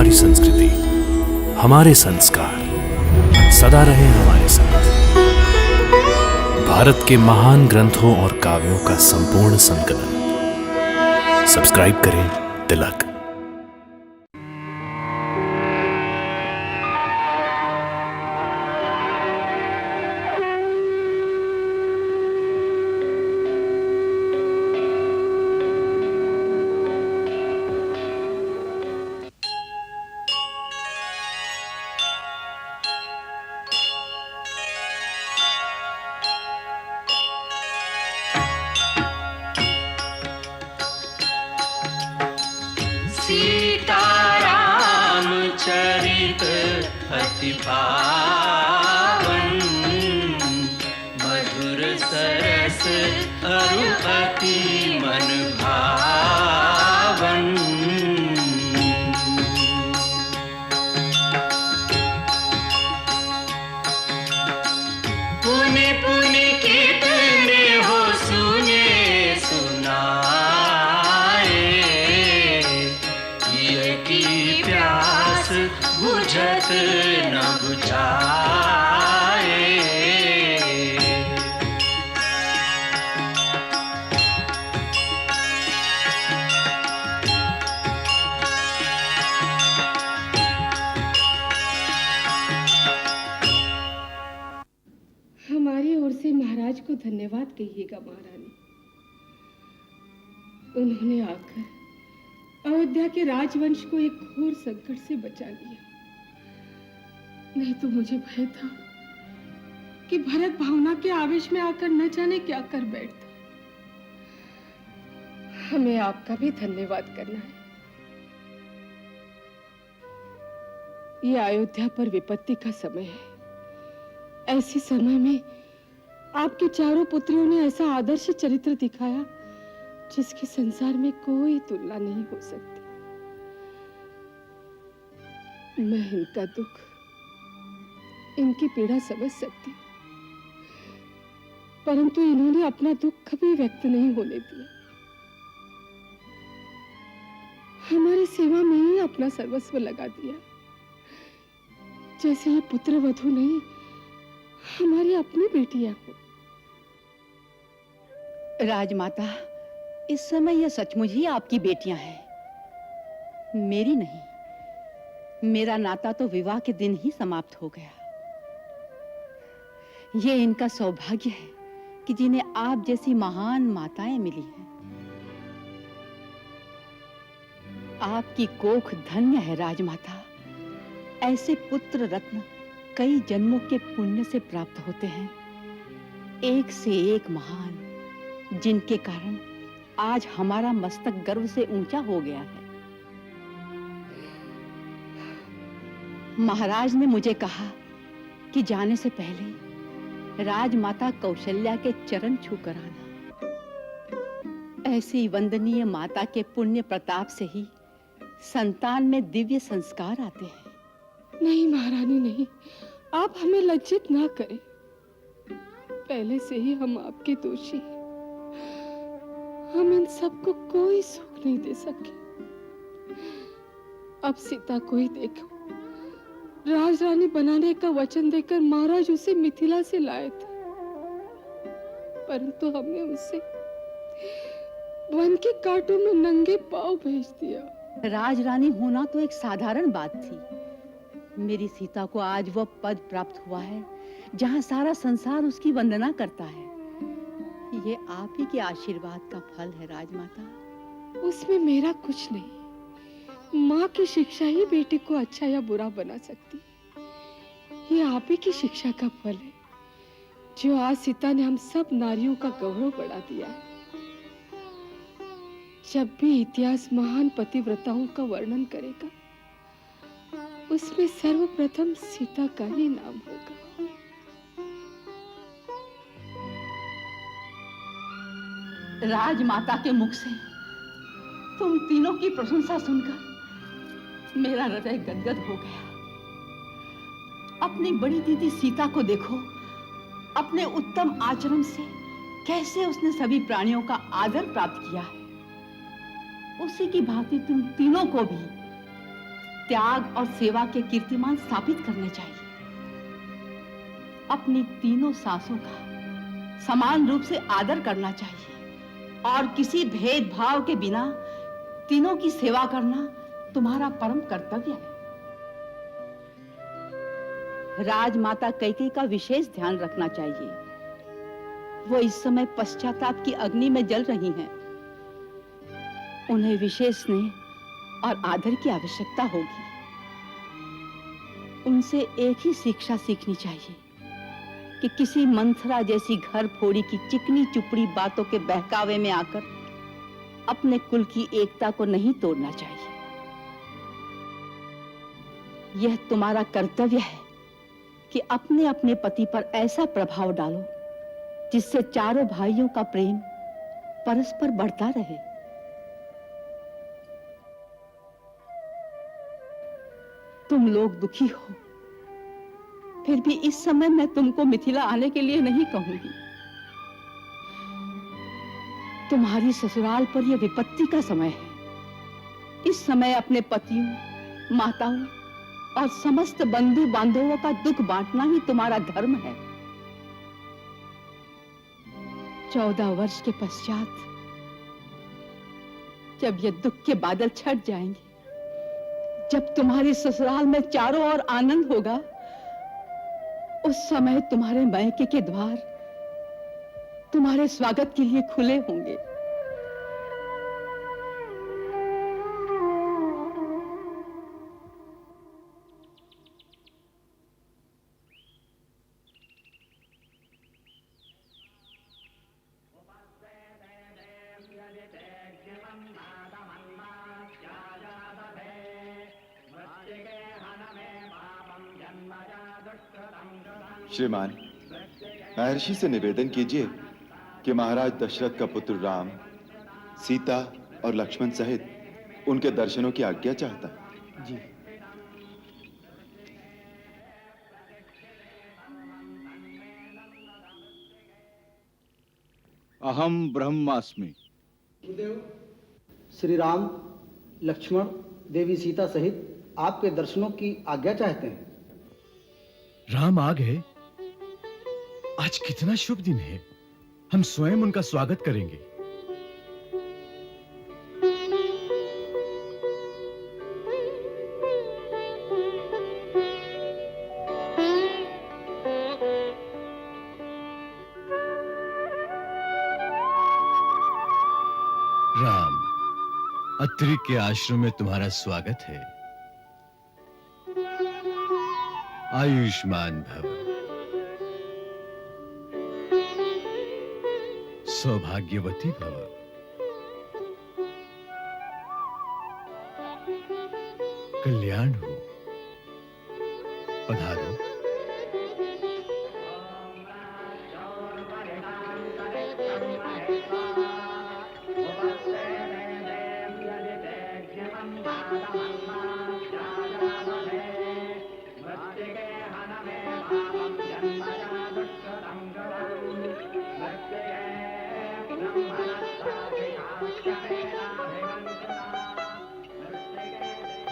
हमारी संस्कृति, हमारे संस्कार सदा रहे हमारे साथ। भारत के महान ग्रंथों और काव्यों का संपूर्ण संकलन। सब्सक्राइब करें तिलक। सीताराम चरित अति पावन, मधुर सरस अरु अति मन भावन। पुनि पुनि कितने हो सुने सुनाए, की प्यास बुझत न बुझाए। हमारी ओर से महाराज को धन्यवाद कहिएगा महारानी। उन्होंने आकर अयोध्या के राजवंश को एक घोर संकट से बचा लिया। नहीं तो मुझे भय था कि भरत भावना के आवेश में आकर न जाने क्या कर बैठता। हमें आपका भी धन्यवाद करना है। ये अयोध्या पर विपत्ति का समय है। ऐसे समय में आपकी चारों पुत्रियों ने ऐसा आदर्श चरित्र दिखाया जिसकी संसार में कोई तुलना नहीं हो सकती। मैं इनका दुख, इनकी पीड़ा समझ सकती, परंतु इन्होंने अपना दुख कभी व्यक्त नहीं होने दिया। हमारी सेवा में ही अपना सर्वस्व लगा दिया, जैसे ये पुत्र वधू नहीं, हमारी अपनी बेटियां हो। राजमाता, इस समय यह सचमुच ही आपकी बेटियां हैं, मेरी नहीं। मेरा नाता तो विवाह के दिन ही समाप्त हो गया। ये इनका सौभाग्य है कि जिन्हें आप जैसी महान माताएं मिली हैं। आपकी कोख धन्य है राजमाता। ऐसे पुत्र रत्न कई जन्मों के पुण्य से प्राप्त होते हैं, एक से एक महान, जिनके कारण आज हमारा मस्तक गर्व से ऊंचा हो गया है। महाराज ने मुझे कहा कि जाने से पहले राजमाता कौशल्या के चरण छूकर आना। ऐसी वंदनीय माता के पुण्य प्रताप से ही संतान में दिव्य संस्कार आते हैं। नहीं महारानी नहीं, आप हमें लज्जित ना करें। पहले से ही हम आपके दोषी हैं। हम इन सबको कोई सुख नहीं दे सके। अब सीता को ही देखो, राजरानी बनाने का वचन देकर महाराज उसे मिथिला से लाए थे, परंतु हमने उसे वन के कांटों में नंगे पांव भेज दिया। राजरानी होना तो एक साधारण बात थी। मेरी सीता को आज वह पद प्राप्त हुआ है जहां सारा संसार उसकी वंदना करता है। ये आप ही के आशीर्वाद का फल है राजमाता। उसमें मेरा कुछ नहीं। माँ की शिक्षा ही बेटे को अच्छा या बुरा बना सकती। ये आप ही की शिक्षा का फल है जो आज सीता ने हम सब नारियों का गौरव बढ़ा दिया है। जब भी इतिहास महान पतिव्रताओं का वर्णन करेगा, उसमें सर्वप्रथम सीता का ही नाम होगा। राजमाता के मुख से तुम तीनों की प्रशंसा सुनकर मेरा हृदय गदगद हो गया। अपनी बड़ी दीदी सीता को देखो, अपने उत्तम आचरण से कैसे उसने सभी प्राणियों का आदर प्राप्त किया है। उसी की भांति तुम तीनों को भी त्याग और सेवा के कीर्तिमान स्थापित करने चाहिए। अपनी तीनों सासों का समान रूप से आदर करना चाहिए और किसी भेदभाव के बिना तीनों की सेवा करना तुम्हारा परम कर्तव्य है। राजमाता कैकेयी का विशेष ध्यान रखना चाहिए। वो इस समय पश्चाताप की अग्नि में जल रही हैं। उन्हें विशेष स्नेह और आदर की आवश्यकता होगी। उनसे एक ही शिक्षा सीखनी चाहिए कि किसी मंथरा जैसी घर फोड़ी की चिकनी चुपड़ी बातों के बहकावे में आकर अपने कुल की एकता को नहीं तोड़ना चाहिए। यह तुम्हारा कर्तव्य है कि अपने अपने पति पर ऐसा प्रभाव डालो जिससे चारों भाइयों का प्रेम परस्पर बढ़ता रहे। तुम लोग दुखी हो, फिर भी इस समय मैं तुमको मिथिला आने के लिए नहीं कहूंगी। तुम्हारी ससुराल पर यह विपत्ति का समय है। इस समय अपने पतियों, माताओं और समस्त बंधु बांधवों का दुख बांटना ही तुम्हारा धर्म है। 14 वर्ष के पश्चात जब ये दुख के बादल छट जाएंगे, जब तुम्हारी ससुराल में चारों ओर आनंद होगा, उस समय तुम्हारे मायके के द्वार तुम्हारे स्वागत के लिए खुले होंगे। श्रीमान, महर्षि से निवेदन कीजिए कि महाराज दशरथ का पुत्र राम, सीता और लक्ष्मण सहित उनके दर्शनों की आज्ञा चाहता है। जी। अहम ब्रह्मास्मि। श्री राम, लक्ष्मण, देवी सीता सहित आपके दर्शनों की आज्ञा चाहते हैं। राम आ गए। आज कितना शुभ दिन है। हम स्वयं उनका स्वागत करेंगे। राम, अत्रि के आश्रम में तुम्हारा स्वागत है। आयुष्मान भव। सौभाग्यवती भव। कल्याण हो। पधारो।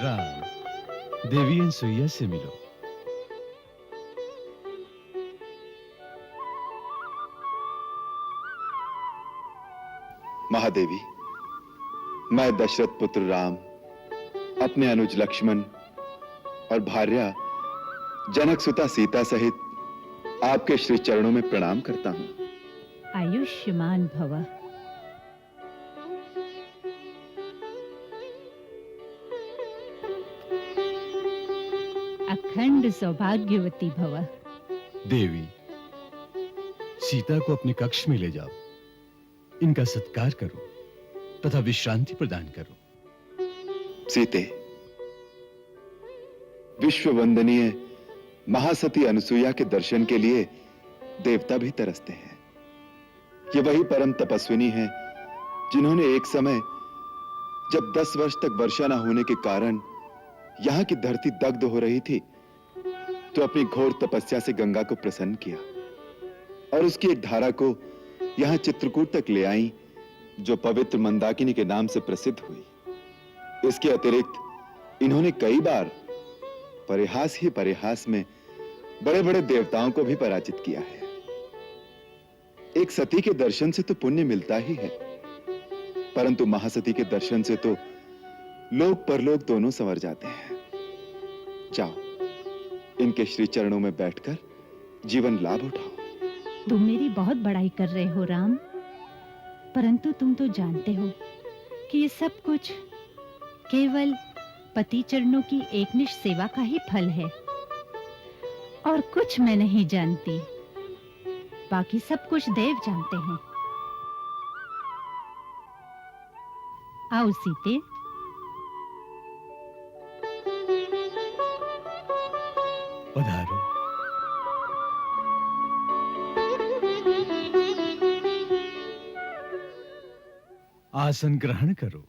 राम, देवी अनसुईया से मिलो। महादेवी, मैं दशरथ पुत्र राम अपने अनुज लक्ष्मण और भार्या जनक सुता सीता सहित आपके श्री चरणों में प्रणाम करता हूं। आयुष्मान भव। अखंड सौभाग्यवती भव। देवी, सीता को अपने कक्ष में ले जाओ। इनका सत्कार करो तथा विश्रांति प्रदान करो। सीते, विश्व वंदनीय महासती अनुसुईया के दर्शन के लिए देवता भी तरसते हैं। ये वही परम तपस्विनी हैं जिन्होंने एक समय जब 10 वर्ष तक वर्षा न होने के कारण यहां की धरती दग्ध हो रही थी, तो अपनी घोर तपस्या से गंगा को प्रसन्न किया और उसकी एक धारा को यहां चित्रकूट तक ले आई, जो पवित्र मंदाकिनी के नाम से प्रसिद्ध हुई। इसके अतिरिक्त इन्होंने कई बार परिहास ही परिहास में बड़े बड़े देवताओं को भी पराजित किया है। एक सती के दर्शन से तो पुण्य मिलता ही है, परंतु महासती के दर्शन से तो लोक परलोक दोनों संवर जाते हैं। जाओ, इनके श्री चरणों में बैठकर जीवन लाभ उठाओ। तुम मेरी बहुत बड़ाई कर रहे हो राम, परंतु तुम तो जानते हो कि ये सब कुछ केवल पति चरणों की एकनिष्ठ सेवा का ही फल है, और कुछ मैं नहीं जानती, बाकी सब कुछ देव जानते हैं। आओ सीते। पधारो। आसन ग्रहण करो।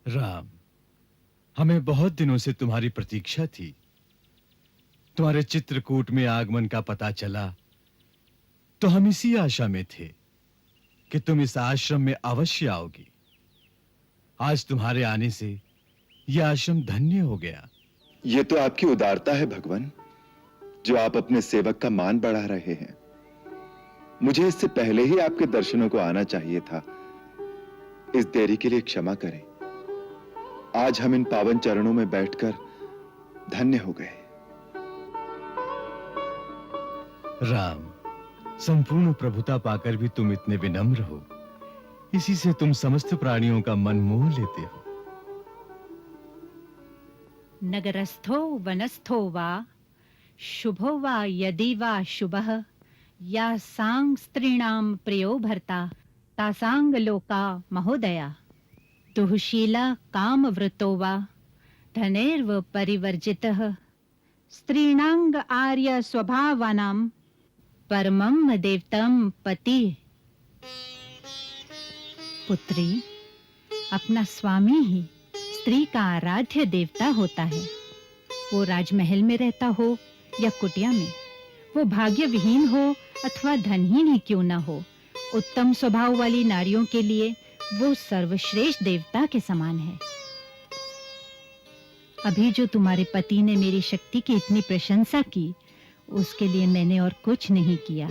राम, हमें बहुत दिनों से तुम्हारी प्रतीक्षा थी। तुम्हारे चित्रकूट में आगमन का पता चला तो हम इसी आशा में थे कि तुम इस आश्रम में अवश्य आओगी। आज तुम्हारे आने से यह आश्रम धन्य हो गया। यह तो आपकी उदारता है भगवान, जो आप अपने सेवक का मान बढ़ा रहे हैं। मुझे इससे पहले ही आपके दर्शनों को आना चाहिए था। इस देरी के लिए क्षमा करें। आज हम इन पावन चरणों में बैठकर धन्य हो गए। राम, संपूर्ण प्रभुता पाकर भी तुम इतने विनम्र हो, इसी से तुम समस्त प्राणियों का मन मोह लेते हो। नगरस्थो वनस्थो वा शुभो वा यदि वा शुभः या सांग स्त्रीणाम प्रियो भर्ता तासांग लोका महोदया दुःशीला कामवृतो वा धनैर्व परिवर्जितः स्त्रीणांग आर्य स्वभावानां परमं देवतम पति। पुत्री, अपना स्वामी ही स्त्री का आराध्य देवता होता है। वो राजमहल में रहता हो या कुटिया में, वो भाग्य विहीन हो अथवा धनहीन ही क्यों ना हो, उत्तम स्वभाव वाली नारियों के लिए वो सर्वश्रेष्ठ देवता के समान है। अभी जो तुम्हारे पति ने मेरी शक्ति की इतनी प्रशंसा की, उसके लिए मैंने और कुछ नहीं किया।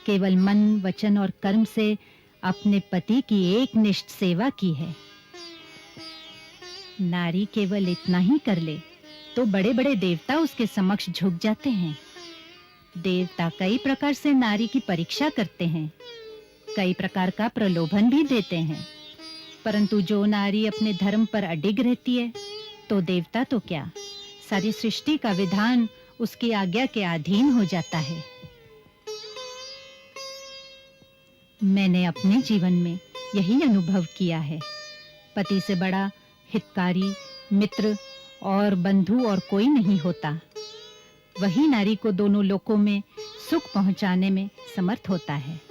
केवल मन, वचन और कर्म से अपने पति की एकनिष्ठ सेवा की है। नारी केवल इतना ही कर ले तो बड़े बड़े देवता उसके समक्ष झुक जाते हैं। देवता कई प्रकार से नारी की परीक्षा करते हैं, कई प्रकार का प्रलोभन भी देते हैं, परंतु जो नारी अपने धर्म पर अडिग रहती है, तो देवता तो क्या, सारी सृष्टि का विधान उसकी आज्ञा के अधीन हो जाता है। मैंने अपने जीवन में यही अनुभव किया है। पति से बड़ा हितकारी, मित्र और बंधु और कोई नहीं होता। वही नारी को दोनों लोकों में सुख पहुंचाने में समर्थ होता है।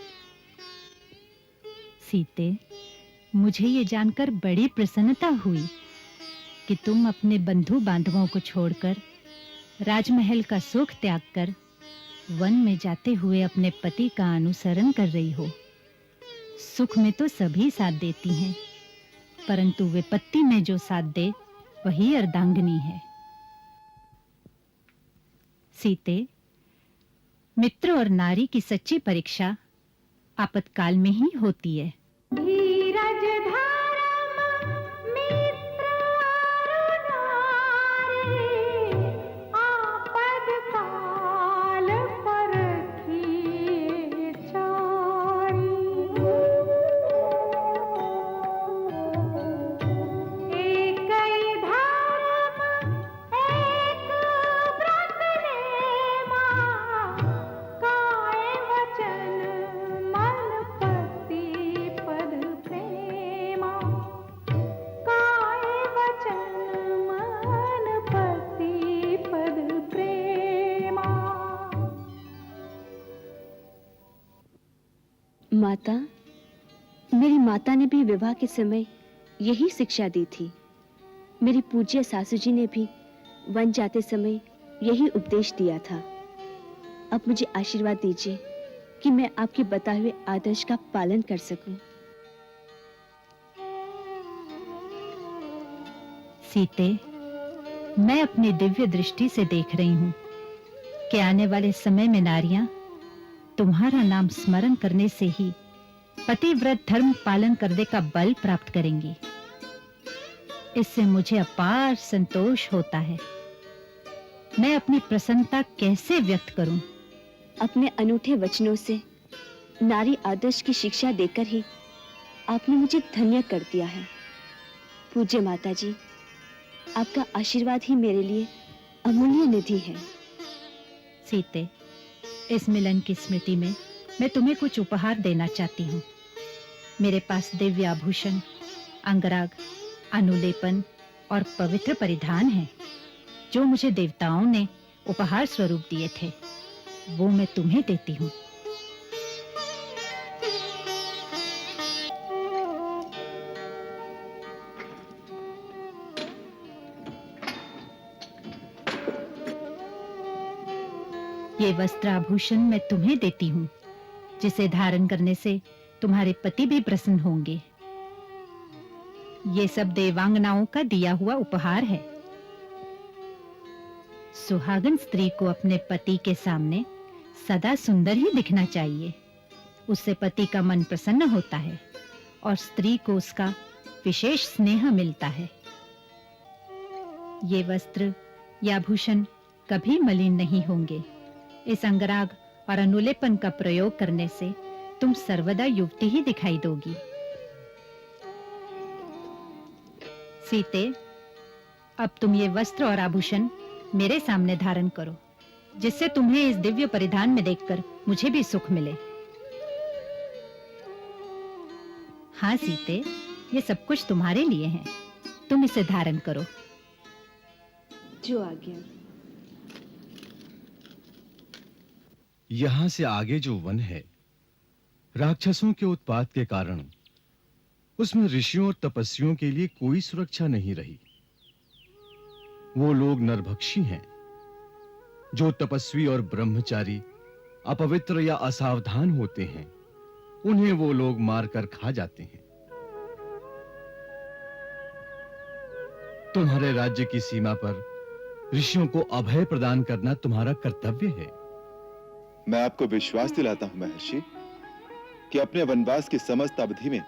सीते, मुझे ये जानकर बड़ी प्रसन्नता हुई कि तुम अपने बंधु बांधवों को छोड़कर, राजमहल का सुख त्याग कर वन में जाते हुए अपने पति का अनुसरण कर रही हो। सुख में तो सभी साथ देती हैं, परंतु विपत्ति में जो साथ दे वही अर्धांगिनी है। सीते, मित्र और नारी की सच्ची परीक्षा आपातकाल में ही होती है। धीरज धर्म मित्र नारी आपातकाल परखिए चारी। एक धर्म एक व्रत नेमा, काय वचन मन पति पद प्रेमा। काय वचन मन पति पद प्रेमा। माता, मेरी माता ने भी विवाह के समय यही शिक्षा दी थी। मेरी पूज्य सासू जी ने भी वन जाते समय यही उपदेश दिया था। अब मुझे आशीर्वाद दीजिए कि मैं आपके बताए हुए आदर्श का पालन कर सकूं। सीते, मैं अपनी दिव्य दृष्टि से देख रही हूं कि आने वाले समय में नारियां तुम्हारा नाम स्मरण करने से ही पतिव्रत धर्म पालन करने का बल प्राप्त करेंगी। इससे मुझे अपार संतोष होता है। मैं अपनी प्रसन्नता कैसे व्यक्त करूं? अपने अनूठे वचनों से नारी आदर्श की शिक्षा देकर ही आपने मुझे धन्य कर दिया है। पूज्य माता जी, आपका आशीर्वाद ही मेरे लिए अमूल्य निधि है। सीते, इस मिलन की स्मृति में मैं तुम्हें कुछ उपहार देना चाहती हूँ। मेरे पास दिव्य आभूषण, अंगराग, अनुलेपन और पवित्र परिधान हैं, जो मुझे देवताओं ने उपहार स्वरूप दिए थे। वो मैं तुम्हें देती हूँ। ये वस्त्र आभूषण मैं तुम्हें देती हूँ, जिसे धारण करने से तुम्हारे पति भी प्रसन्न होंगे। ये सब देवांगनाओं का दिया हुआ उपहार है। सुहागन स्त्री को अपने पति के सामने सदा सुंदर ही दिखना चाहिए। उससे पति का मन प्रसन्न होता है और स्त्री को उसका विशेष स्नेह मिलता है। ये वस्त्र या आभूषण कभी मलिन नहीं होंगे। इस अंगराग और अनुलेपन का प्रयोग करने से तुम सर्वदा युवती ही दिखाई दोगी। सीते, अब तुम ये वस्त्र और आभूषण मेरे सामने धारण करो, जिससे तुम्हें इस दिव्य परिधान में देखकर मुझे भी सुख मिले। हाँ सीते, ये सब कुछ तुम्हारे लिए है। तुम इसे धारण करो। जो आज्ञा। यहां से आगे जो वन है, राक्षसों के उत्पात के कारण उसमें ऋषियों और तपस्वियों के लिए कोई सुरक्षा नहीं रही। वो लोग नरभक्षी हैं। जो तपस्वी और ब्रह्मचारी अपवित्र या असावधान होते हैं, उन्हें वो लोग मारकर खा जाते हैं। तुम्हारे राज्य की सीमा पर ऋषियों को अभय प्रदान करना तुम्हारा कर्तव्य है। मैं आपको विश्वास दिलाता हूं महर्षि कि अपने वनवास की समस्त अवधि में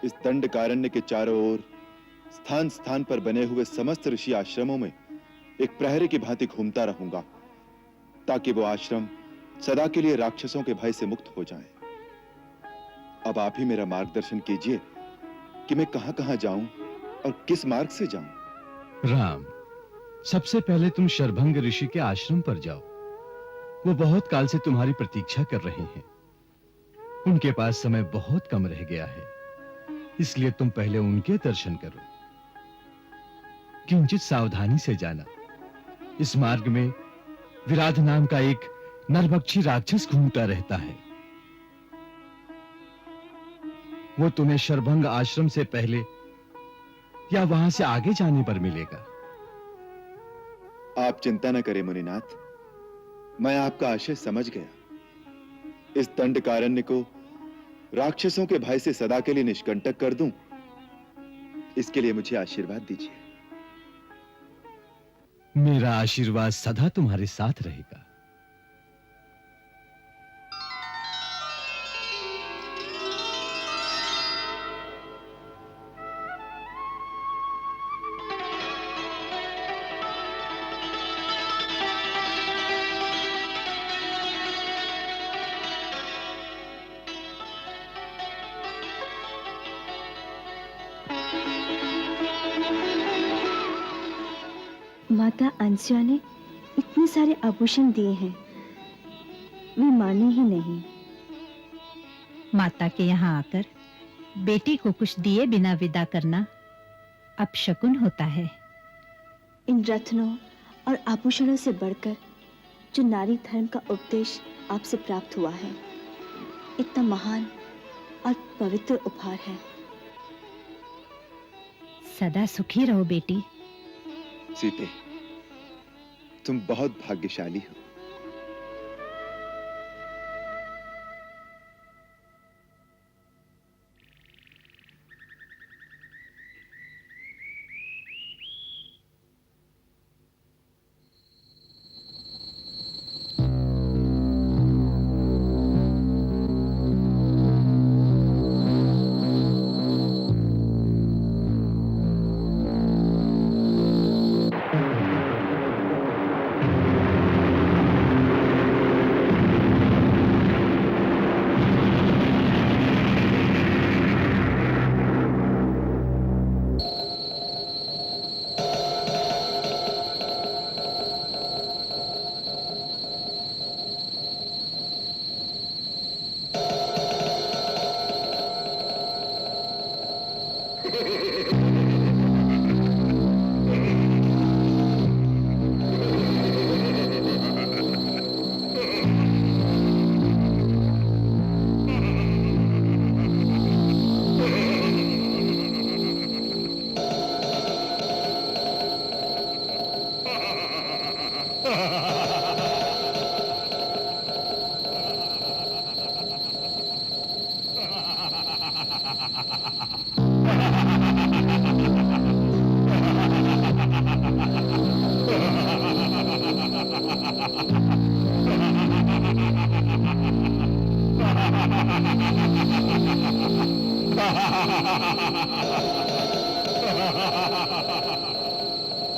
इस दंडकारण्य के चारों ओर स्थान स्थान पर बने हुए समस्त ऋषि आश्रमों में एक प्रहरी की भांति घूमता रहूंगा, ताकि वो आश्रम सदा के लिए राक्षसों के भय से मुक्त हो जाएं। अब आप ही मेरा मार्गदर्शन कीजिए कि मैं कहां-कहां जाऊं और किस मार्ग से जाऊं। राम, सबसे पहले तुम शरभंग ऋषि के आश्रम पर जाओ। वो बहुत काल से तुम्हारी प्रतीक्षा कर रहे हैं। उनके पास समय बहुत कम रह गया है, इसलिए तुम पहले उनके दर्शन करो। किंचित सावधानी से जाना। इस मार्ग में विराध नाम का एक नरभक्षी राक्षस घूमता रहता है। वो तुम्हें शरभंग आश्रम से पहले या वहां से आगे जाने पर मिलेगा। आप चिंता न करें मुनिनाथ, मैं आपका आशय समझ गया। इस दंडकारण्य को राक्षसों के भय से सदा के लिए निष्कंटक कर दूं, इसके लिए मुझे आशीर्वाद दीजिए। मेरा आशीर्वाद सदा तुम्हारे साथ रहेगा। माता अंसुया ने इतने सारे आभूषण दिए हैं, वे माने ही नहीं। माता के यहाँ आकर बेटी को कुछ दिए बिना विदा करना अपशकुन होता है। इन रत्नों और आभूषणों से बढ़कर जो नारी धर्म का उपदेश आपसे प्राप्त हुआ है, इतना महान और पवित्र उपहार है। सदा सुखी रहो बेटी। सीते, तुम बहुत भाग्यशाली हो।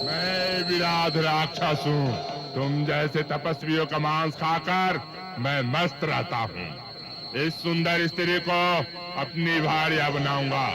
मैं विराट राक्षस हूँ। तुम जैसे तपस्वियों का मांस खाकर मैं मस्त रहता हूँ। इस सुंदर स्त्री को अपनी भार्या बनाऊंगा।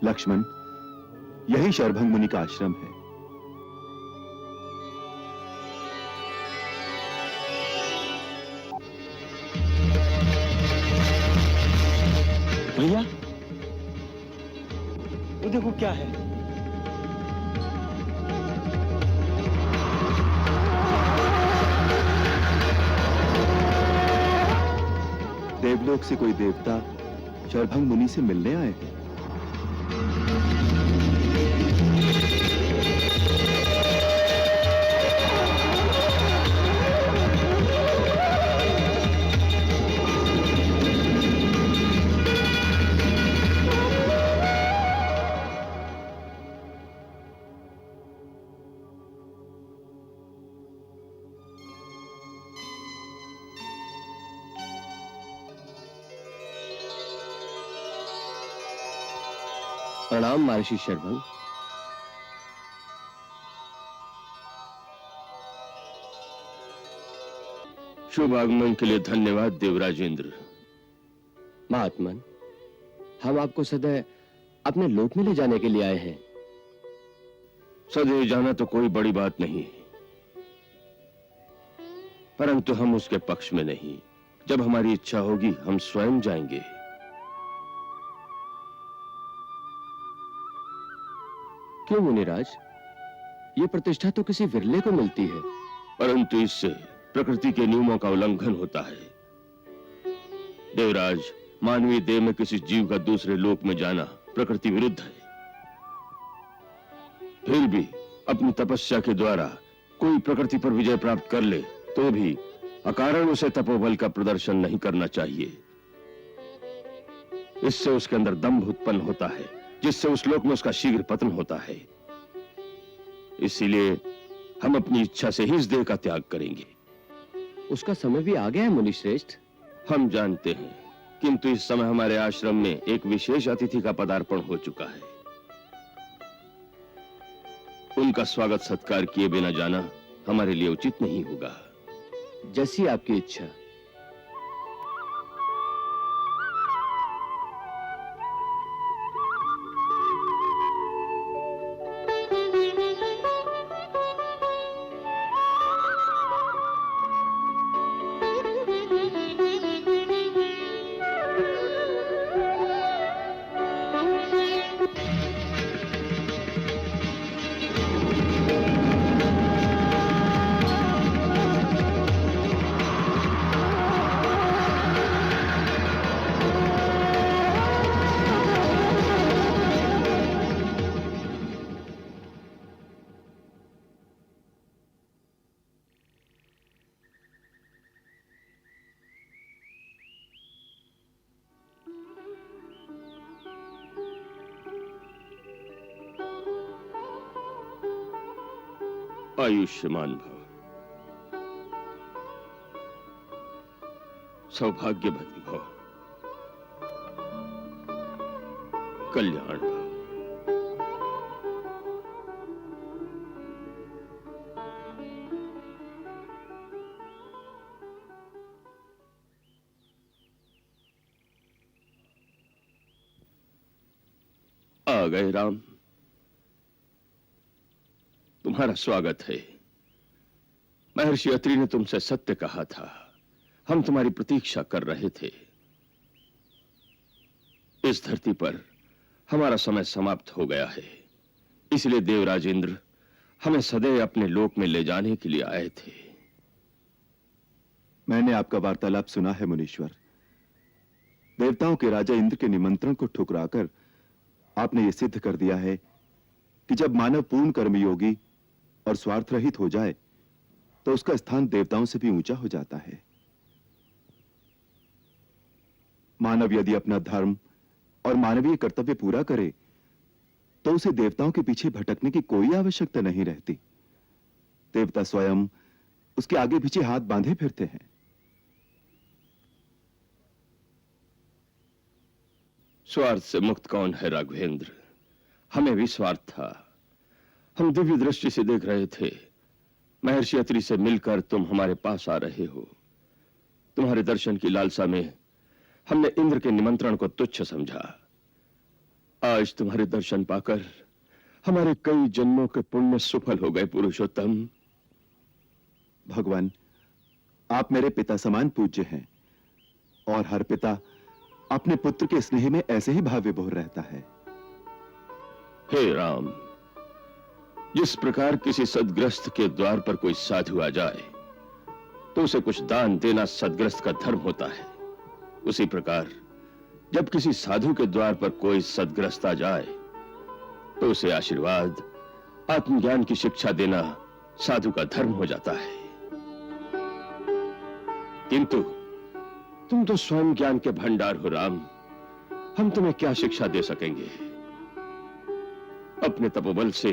लक्ष्मण, यही शरभंग मुनि का आश्रम है। भैया, वो देखो क्या है। देवलोक से कोई देवता शरभंग मुनि से मिलने आए हैं। प्रणाम महर्षि शरभंग। शुभ आगमन के लिए धन्यवाद देवराजेंद्र। महात्मन, हम आपको सदैव अपने लोक में ले जाने के लिए आए हैं। सदैव जाना तो कोई बड़ी बात नहीं, परंतु हम उसके पक्ष में नहीं। जब हमारी इच्छा होगी हम स्वयं जाएंगे। क्यों मुनिराज? ये प्रतिष्ठा तो किसी विरले को मिलती है। परंतु इससे प्रकृति के नियमों का उल्लंघन होता है। देवराज, मानवीय देह में किसी जीव का दूसरे लोक में जाना प्रकृति विरुद्ध है। फिर भी अपनी तपस्या के द्वारा कोई प्रकृति पर विजय प्राप्त कर ले तो भी अकारण उसे तपोबल का प्रदर्शन नहीं करना चाहिए। इससे उसके अंदर दंभ उत्पन्न होता है, जिससे उस लोक में उसका शीघ्र पतन होता है। इसीलिए हम अपनी इच्छा से ही इस देह का त्याग करेंगे। उसका समय भी आ गया है मुनिश्रेष्ठ। हम जानते हैं, किंतु इस समय हमारे आश्रम में एक विशेष अतिथि का पदार्पण हो चुका है। उनका स्वागत सत्कार किए बिना जाना हमारे लिए उचित नहीं होगा। जैसी आपकी इच्छा। आयुष्मान भव, सौभाग्यवती भव, कल्याण भव। आ गए राम, तुम्हारा स्वागत है। महर्षि अत्रि ने तुमसे सत्य कहा था, हम तुम्हारी प्रतीक्षा कर रहे थे। इस धरती पर हमारा समय समाप्त हो गया है, इसलिए देवराज इंद्र हमें सदैव अपने लोक में ले जाने के लिए आए थे। मैंने आपका वार्तालाप सुना है मुनीश्वर। देवताओं के राजा इंद्र के निमंत्रण को ठुकराकर आपने यह सिद्ध कर दिया है कि जब मानव पूर्ण कर्मयोगी और स्वार्थ रहित हो जाए तो उसका स्थान देवताओं से भी ऊंचा हो जाता है। मानव यदि अपना धर्म और मानवीय कर्तव्य पूरा करे तो उसे देवताओं के पीछे भटकने की कोई आवश्यकता नहीं रहती। देवता स्वयं उसके आगे पीछे हाथ बांधे फिरते हैं। स्वार्थ से मुक्त कौन है राघवेंद्र? हमें भी स्वार्थ था। हम दिव्य दृष्टि से देख रहे थे, महर्षि अत्रि से मिलकर तुम हमारे पास आ रहे हो। तुम्हारे दर्शन की लालसा में हमने इंद्र के निमंत्रण को तुच्छ समझा। आज तुम्हारे दर्शन पाकर हमारे कई जन्मों के पुण्य सफल हो गए पुरुषोत्तम। भगवान, आप मेरे पिता समान पूज्य हैं और हर पिता अपने पुत्र के स्नेह में ऐसे ही भाव विभोर रहता है। हे राम, जिस प्रकार किसी सदग्रस्त के द्वार पर कोई साधु आ जाए तो उसे कुछ दान देना सदग्रस्त का धर्म होता है, उसी प्रकार जब किसी साधु के द्वार पर कोई सदग्रस्त आ जाए तो उसे आशीर्वाद, आत्मज्ञान की शिक्षा देना साधु का धर्म हो जाता है। किंतु तुम तो स्वयं ज्ञान के भंडार हो राम, हम तुम्हें क्या शिक्षा दे सकेंगे? अपने तपोबल से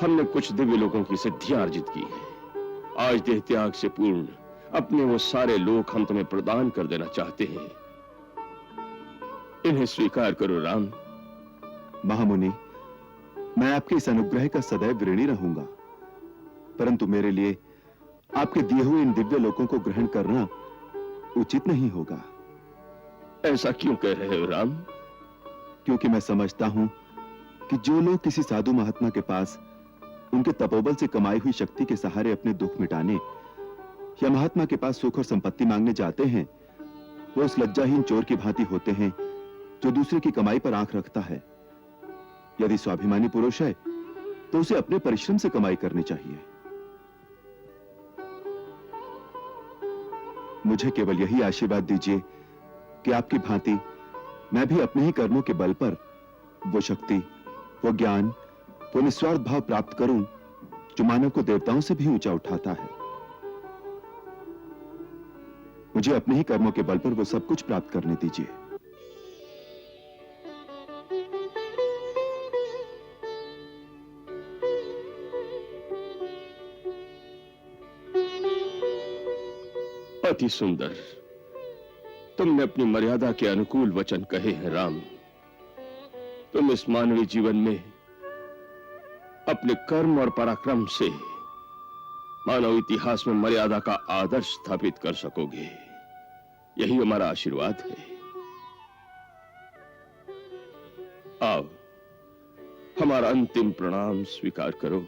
हमने कुछ दिव्य लोगों की सिद्धियां अर्जित की है। आज देह त्याग से पूर्ण अपने वो सारे लोक हम तुम्हें प्रदान कर देना चाहते हैं। इन्हें स्वीकार करो राम। महामुनि, मैं आपके इस अनुग्रह का सदैव ऋणी रहूंगा, परंतु मेरे लिए आपके दिए हुए इन दिव्य लोकों को ग्रहण करना उचित नहीं होगा। ऐसा क्यों कह रहे हो राम? क्योंकि मैं समझता हूं कि जो लोग किसी साधु महात्मा के पास उनके तपोबल से कमाई हुई शक्ति के सहारे अपने दुख मिटाने या महात्मा के पास सुख और संपत्ति मांगने जाते हैं, वो उस लज्जाहीन चोर की भांति होते हैं जो दूसरे की कमाई पर आंख रखता है। यदि स्वाभिमानी पुरुष है तो उसे अपने परिश्रम से कमाई करनी चाहिए। मुझे केवल यही आशीर्वाद दीजिए कि आपकी भांति मैं भी अपने ही कर्मों के बल पर वो शक्ति, वो ज्ञान, वो निस्वार्थ भाव प्राप्त करूं जो मानव को देवताओं से भी ऊंचा उठाता है। मुझे अपने ही कर्मों के बल पर वो सब कुछ प्राप्त करने दीजिए। अति सुंदर, तुमने अपनी मर्यादा के अनुकूल वचन कहे हैं राम। तुम इस मानवीय जीवन में अपने कर्म और पराक्रम से मानव इतिहास में मर्यादा का आदर्श स्थापित कर सकोगे। यही हमारा आशीर्वाद है। आओ, हमारा अंतिम प्रणाम स्वीकार करो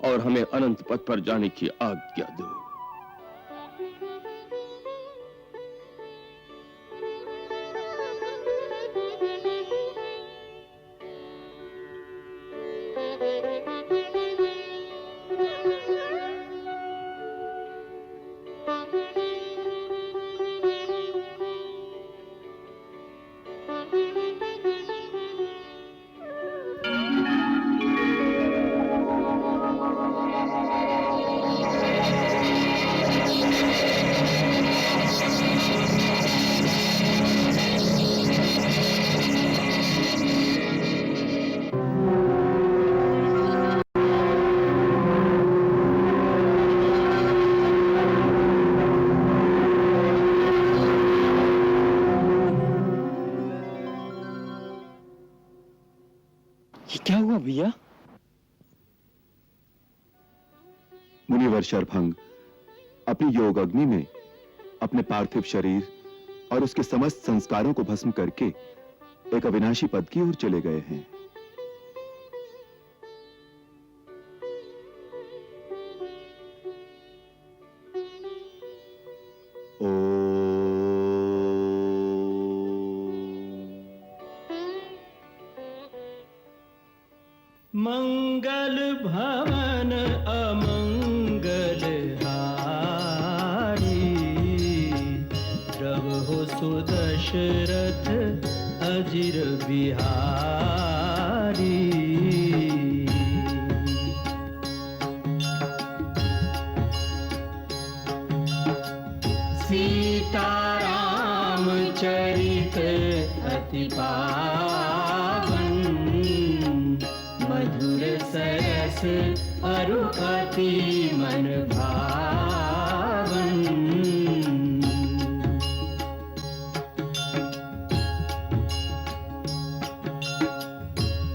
और हमें अनंत पथ पर जाने की आज्ञा दो। क्या हुआ भैया? मुनिवर शरभंग अपनी योग अग्नि में अपने पार्थिव शरीर और उसके समस्त संस्कारों को भस्म करके एक अविनाशी पद की ओर चले गए हैं। मंगल भवन अमंगल हारी, प्रभु सुदशरथ अजिर बिहारी। सीताराम चरित अति पावन, मधुर सरस अरु अति मन भावन।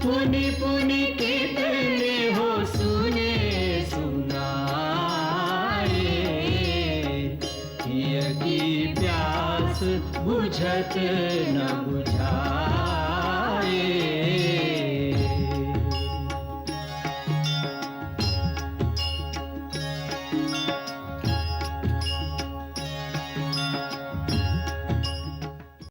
पुनि पुनि कितने हो सुने सुनाए, हिय की प्यास बुझत न बुझाए।